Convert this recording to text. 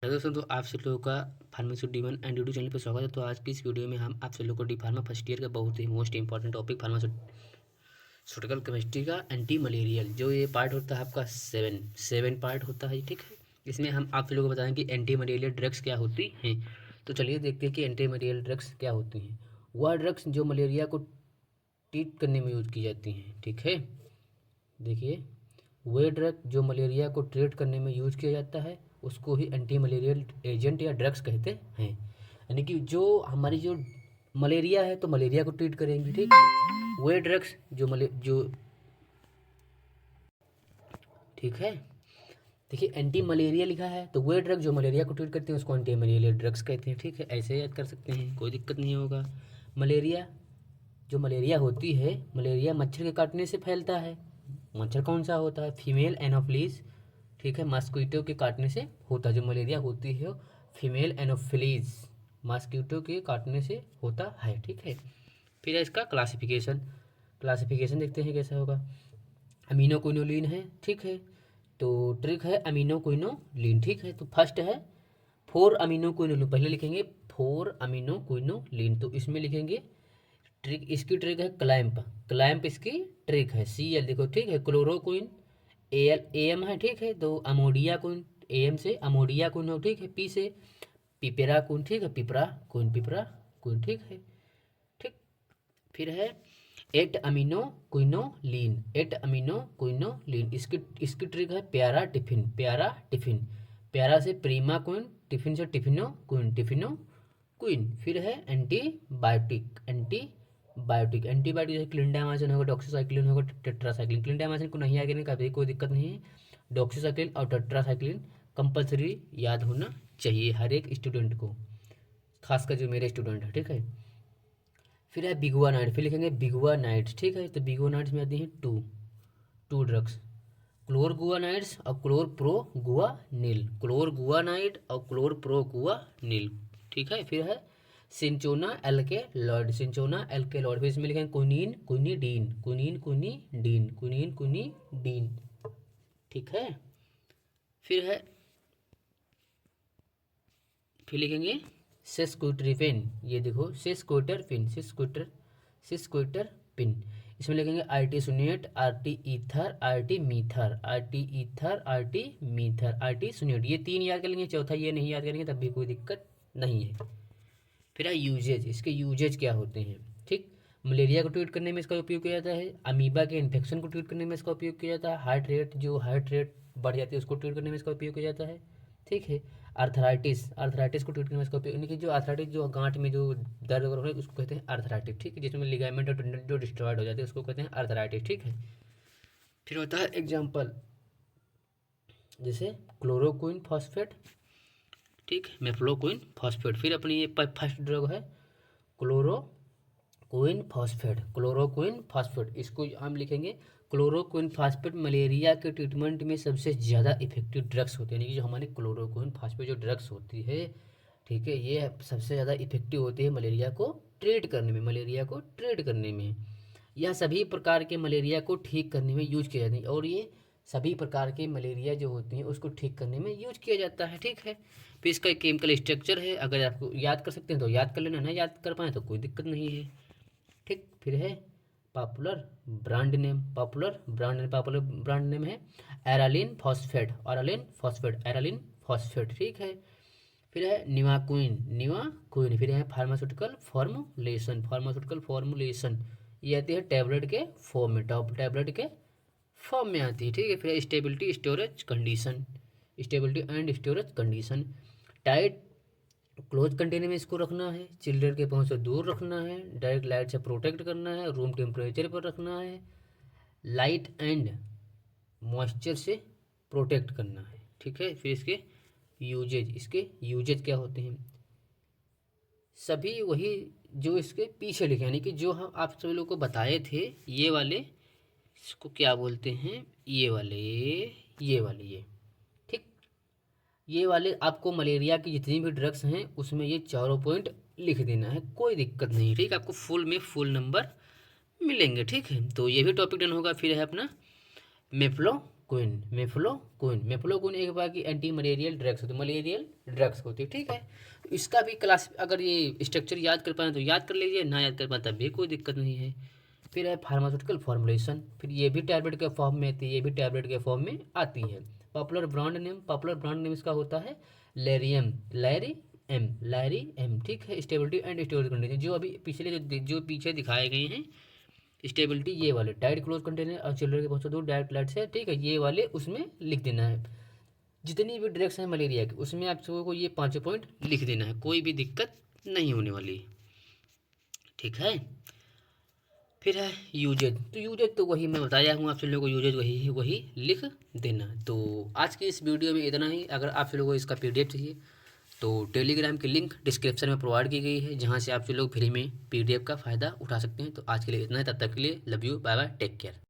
Hello दोस्तों, तो आप सब लोगों का फार्मेसी डी1 एंड डी2 चैनल पर स्वागत है। तो आज की इस वीडियो में हम आप सब लोगों को डी फार्मा फर्स्ट ईयर का बहुत ही most important topic pharmaceutical chemistry का एंटी मलेरियल, जो ये पार्ट होता है आपका सेवन पार्ट होता है, ठीक है। इसमें हम आप सब लोगों को बताएंगे कि एंटी मलेरियल ड्रग्स क्या होती हैं। तो चलिए देखते हैं कि एंटी मलेरियल ड्रग्स क्या होती हैं। वह ड्रग्स जो मलेरिया को ट्रीट करने में यूज़ की जाती हैं, ठीक है। देखिए, वे ड्रग जो मलेरिया को ट्रीट करने में यूज किया जाता है उसको ही एंटी मलेरियल एजेंट या ड्रग्स कहते हैं। यानी कि जो हमारी जो मलेरिया है तो मलेरिया को ट्रीट करेंगी, ठीक है। वे ड्रग्स जो ठीक है। देखिए, एंटी मलेरिया लिखा है तो वे ड्रग जो मलेरिया को ट्रीट करते हैं उसको एंटी मलेरियल ड्रग्स कहते हैं, ठीक है। ऐसे याद कर सकते हैं, कोई दिक्कत नहीं होगा। मलेरिया जो मलेरिया होती है, मलेरिया मच्छर के काटने से फैलता है। मच्छर कौन सा होता है? फीमेल एनोफिलीज, ठीक है। मस्कीटो के काटने से होता है जो मलेरिया होती है, फीमेल एनोफिलीज मस्कीटो के काटने से होता है, ठीक है। फिर है इसका क्लासिफिकेशन देखते हैं कैसा होगा। अमीनोक्विनोलिन है, ठीक है। तो ट्रिक है अमीनोक्विनोलिन, ठीक है। तो फर्स्ट है 4 अमीनोक्विनोलिन, पहले लिखेंगे 4 अमीनोक्विनोलिन, तो इसमें लिखेंगे ट्रिक, इसकी ट्रिक है क्लैंप इसकी ट्रिक है। Cl देखो, ठीक है। क्लोरोक्विन AM है, ठीक है। तो अमोडिया क्विन AM से अमोडिया क्विन हो, ठीक है। P से पिपेरा क्विन, ठीक है। पिपरा क्विन, ठीक है, ठीक। फिर है 8 अमीनो क्विनोलिन इसकी इसकी ट्रिक है प्यारा टिफिन। प्यारा से प्रीमा क्विन, टिफिन से टिफिनो क्विन। फिर है एंटीबायोटिक जैसे क्लिंडामाइसिन होगा, डॉक्सीसाइक्लिन होगा, टेट्रासाइक्लिन। क्लिंडामाइसिन को नहीं आगे नहीं, कभी कोई दिक्कत नहीं है। डॉक्सीसाइक्लिन और टेट्रासाइक्लिन कंपलसरी याद होना चाहिए हर एक स्टूडेंट को, खासकर जो मेरे स्टूडेंट है, ठीक है। फिर है बिगुआनाइड, फिर लिखेंगे बिगुआनाइड्स, ठीक है। तो बिगुआनाइड्स में आती हैं टू ड्रग्स, क्लोरगुआनाइड्स और क्लोरप्रोगुआनिल, ठीक है। फिर है सिंचोना एल्केलॉइड, फिर इसमें लिखेंगे क्विनीन, ठीक है। फिर है फिर लिखेंगे सेस्क्विट्रिफेन, ये देखो सिस्क्विटर पिन। इसमें लिखेंगे आर्टीसुनेट, आर्टीसूनेट, ये 3 याद कर लेंगे, चौथा ये नहीं याद करेंगे तब भी कोई दिक्कत नहीं है। फिर है यूजेज, इसके यूजेज क्या होते हैं, ठीक। मलेरिया को ट्रीट करने में इसका उपयोग किया जाता है। अमीबा के इन्फेक्शन को ट्रीट करने में इसका उपयोग किया जाता है। हार्ट रेट बढ़ जाती है उसको ट्रीट करने में इसका उपयोग किया जाता है, ठीक है। आर्थराइटिस को ट्रीट करने में इसका उपयोग, यानी कि जो आर्थराइटिस जो गांठ में जो दर्द वगैरह हो रहा है उसको कहते हैं आर्थराइटिस, ठीक है। जिसमें लिगामेंट और टेंडन जो डिस्ट्रॉयड हो जाते हैं उसको कहते हैं आर्थराइटिस, ठीक है। फिर होता है एग्जाम्पल, जैसे क्लोरोक्विन फॉस्फेट, ठीक, मेफ्लोक्विन फॉस्फेट। फिर अपनी ये फर्स्ट ड्रग है क्लोरोक्विन फॉस्फेट, इसको हम लिखेंगे क्लोरोक्विन फॉस्फेट। मलेरिया के ट्रीटमेंट में सबसे ज़्यादा इफेक्टिव ड्रग्स होते हैं, यानी कि जो हमारे क्लोरोक्विन फॉस्फेट जो ड्रग्स होती है, ठीक है, ये सबसे ज़्यादा इफेक्टिव होती है मलेरिया को ट्रीट करने में। यह सभी प्रकार के मलेरिया को ठीक करने में यूज किया जाता है, और ये सभी प्रकार के मलेरिया जो होती हैं उसको ठीक करने में यूज किया जाता है, ठीक है। फिर इसका एक केमिकल स्ट्रक्चर है, अगर आपको याद कर सकते हैं तो याद कर लेना, नहीं याद कर पाए तो कोई दिक्कत नहीं है, ठीक। फिर है पॉपुलर ब्रांड नेम है एरालिन फॉस्फेट, ठीक है। फिर है निवाक्विन। फिर है फार्मास्यूटिकल फॉर्मुलेशन, ये आती है टैबलेट के फॉर्म में आती है, ठीक है। फिर stability and storage condition, tight close container में इसको रखना है, चिल्ड्रन के पहुंच से दूर रखना है, डायरेक्ट लाइट से प्रोटेक्ट करना है, रूम टेम्परेचर पर रखना है, लाइट एंड मॉइस्चर से प्रोटेक्ट करना है, ठीक है। फिर इसके यूजेज क्या होते हैं, सभी वही जो इसके पीछे लिखे, यानी कि जो हम आप सभी लोग को बताए थे, ये वाले इसको क्या बोलते हैं, ये वाले ठीक। ये वाले आपको मलेरिया की जितनी भी ड्रग्स हैं उसमें ये चारों पॉइंट लिख देना है, कोई दिक्कत नहीं, ठीक। आपको फुल नंबर मिलेंगे, ठीक है। तो ये भी टॉपिक डन होगा। फिर है अपना मेफ्लोक्विन एक बार की एंटी मलेरियल ड्रग्स होती है, मलेरियल ड्रग्स होती है, ठीक है। तो इसका भी क्लास अगर ये स्ट्रक्चर याद कर पाए तो याद कर लीजिए, ना याद कर पाए तब भी कोई दिक्कत नहीं है। फिर है फार्मास्यूटिकल फॉर्मुलेशन, फिर ये भी टैबलेट के फॉर्म में आती है, ये भी टैबलेट के फॉर्म में आती है। पॉपुलर ब्रांड नेम इसका होता है लैरी एम, ठीक है। स्टेबिलिटी एंड स्टोरेज कंडीशन, जो अभी पिछले जो पीछे दिखाए गए हैं स्टेबिलिटी, ये वाले टाइट क्लोज कंटेनर और चिल्ड्रन के पहुँचा दूर डायरेक्ट लाइट से, ठीक है, ये वाले उसमें लिख देना है। जितनी भी ड्रग्स हैं मलेरिया की उसमें आप सबको ये 5 पॉइंट लिख देना है, कोई भी दिक्कत नहीं होने वाली, ठीक है। फिर है यूजेज, तो यूजेज तो वही मैं बताया हूँ आप सभी लोगों को, यूजेज वही है, वही लिख देना। तो आज की इस वीडियो में इतना ही। अगर आप सभी लोगों को इसका पीडीएफ चाहिए तो टेलीग्राम की लिंक डिस्क्रिप्शन में प्रोवाइड की गई है, जहाँ से आप सभी लोग फ्री में पीडीएफ का फ़ायदा उठा सकते हैं। तो आज के लिए इतना है, तब तक के लिए love you, bye bye, take care.